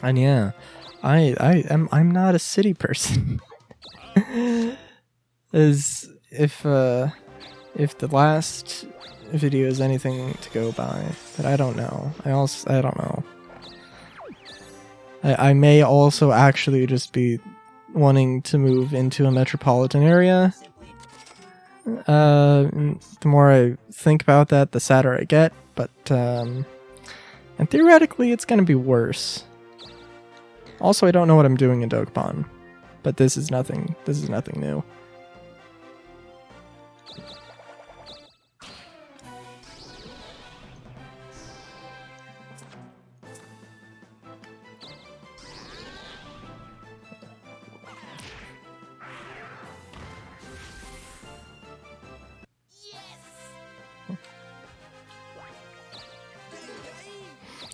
And yeah, I'm not a city person. As if the last video is anything to go by, but I don't know. I don't know. I may also actually just be wanting to move into a metropolitan area. The more I think about that, the sadder I get, but and theoretically it's gonna be worse. Also, I don't know what I'm doing in Dokapon, but this is nothing new.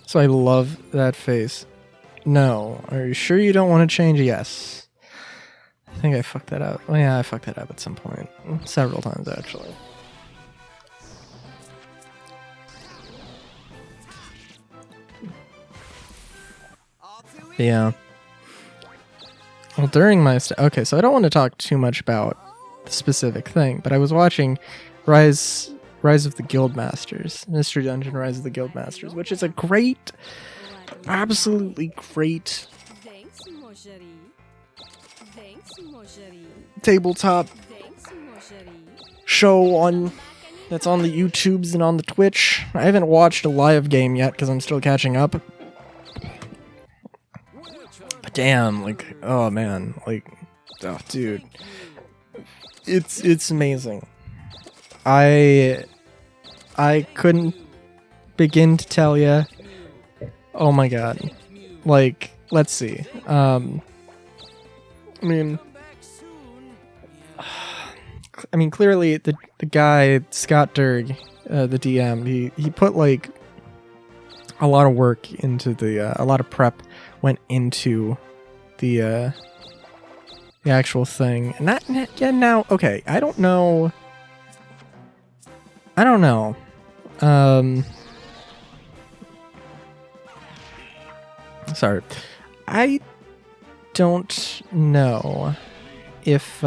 So I love that face. No. Are you sure you don't want to change? Yes. I think I fucked that up. Well, yeah, I fucked that up at some point. Several times, actually. Yeah. Well, during my... okay, so I don't want to talk too much about the specific thing, but I was watching Rise of the Guildmasters. Mystery Dungeon Rise of the Guildmasters, which is a great... absolutely great tabletop show that's on the YouTubes and on the Twitch. I haven't watched a live game yet because I'm still catching up. But damn, like, oh man, like, oh dude, it's amazing. I couldn't begin to tell you. Oh my god. Like, let's see. I mean, clearly the guy, Scott Durg, the DM, he put like a lot of work into a lot of prep went into the actual thing. And that, yeah, now, okay, I don't know. Sorry. I don't know if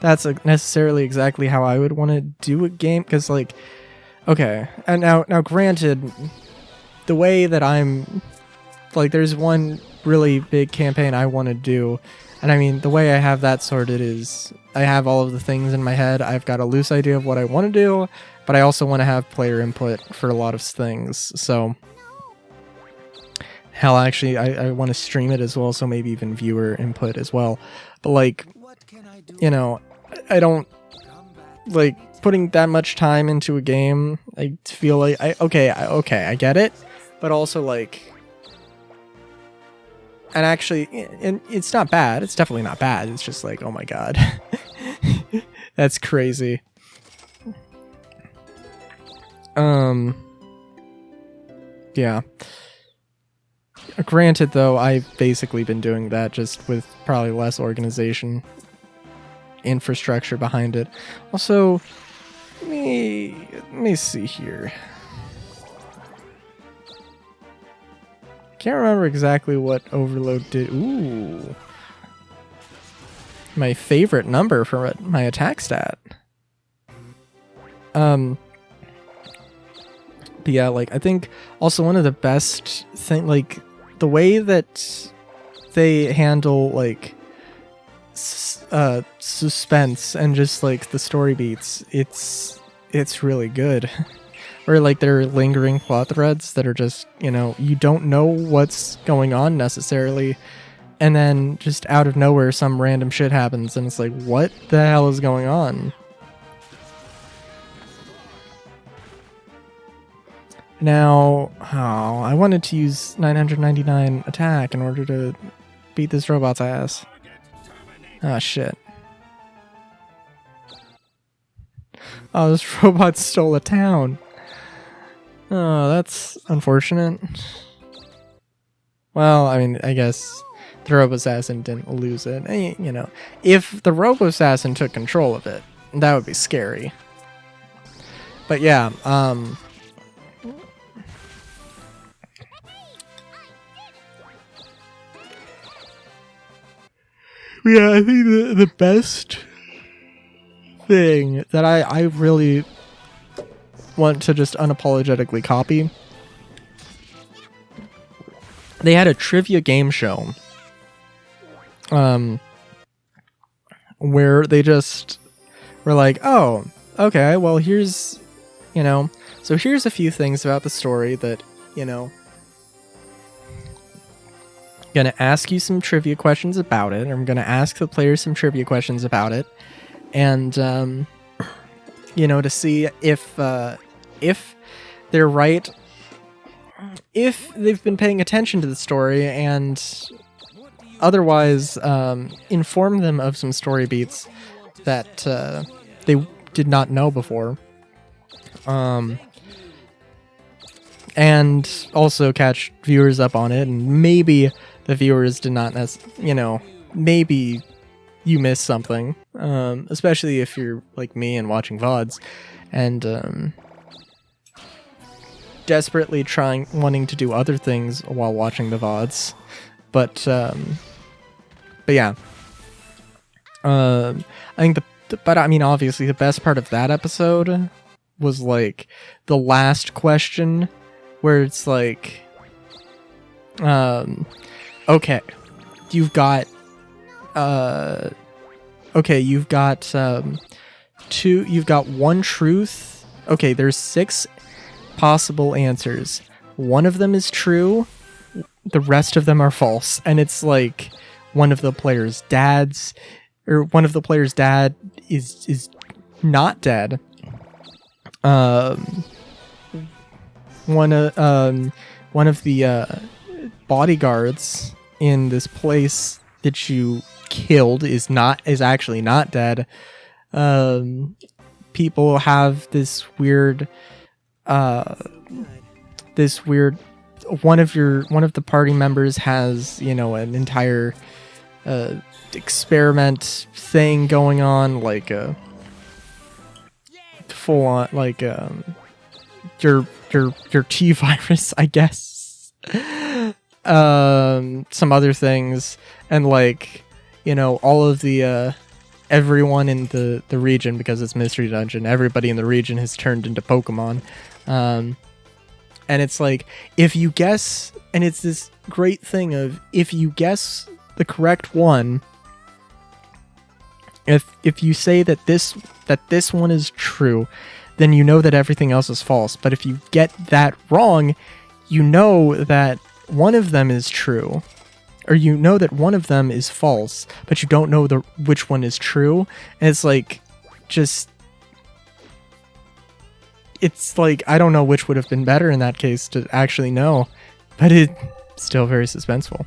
that's necessarily exactly how I would want to do a game, because like, okay, and now granted, the way that I'm like, there's one really big campaign I want to do, and I mean, the way I have that sorted is I have all of the things in my head. I've got a loose idea of what I want to do, but I also want to have player input for a lot of things. So hell, actually, I want to stream it as well, so maybe even viewer input as well. But like, you know, I don't like putting that much time into a game. I feel like I get it, but also like, and actually, and it's not bad. It's definitely not bad. It's just like, oh my god, that's crazy. Yeah. Granted, though, I've basically been doing that just with probably less organization, infrastructure behind it. Also, let me see here. Can't remember exactly what Overload did. Ooh. My favorite number for my attack stat. But yeah, like, I think also one of the best thing, like, the way that they handle, like, suspense and just, like, the story beats, it's really good. Or like there are lingering plot threads that are just, you know, you don't know what's going on necessarily, and then just out of nowhere some random shit happens and it's like, what the hell is going on? Now, oh, I wanted to use 999 attack in order to beat this robot's ass. Ah, shit. Oh, this robot stole a town. Oh, that's unfortunate. Well, I mean, I guess the Robo-Assassin didn't lose it. You know, if the Robo-Assassin took control of it, that would be scary. But yeah, Yeah, I think the best thing that I really want to just unapologetically copy, they had a trivia game show where they just were like, oh, okay, well, here's, so here's a few things about the story that, gonna ask you some trivia questions about it. I'm gonna ask the players some trivia questions about it, and to see if they're right, if they've been paying attention to the story, and otherwise inform them of some story beats that they did not know before. And also catch viewers up on it, and maybe the viewers did not maybe you missed something, especially if you're like me and watching VODs, and desperately wanting to do other things while watching the VODs. But yeah. I think obviously the best part of that episode was like the last question, where it's like, okay, you've got one truth. Okay, there's 6 possible answers. One of them is true, the rest of them are false. And it's like one of the players' dad is not dead. One of the bodyguards in this place that you killed is actually not dead. People have this weird one of the party members has, an entire experiment thing going on, like a full on, like your T virus, I guess. Some other things, and like, all of the everyone in the region, because it's Mystery Dungeon, everybody in the region has turned into Pokemon. And it's like, if you guess, and it's this great thing of, if you guess the correct one, if you say that this one is true, then you know that everything else is false. But if you get that wrong, you know that one of them is true, or you know that one of them is false, but you don't know which one is true. And it's like, it's like, I don't know which would have been better in that case to actually know, but it's still very suspenseful.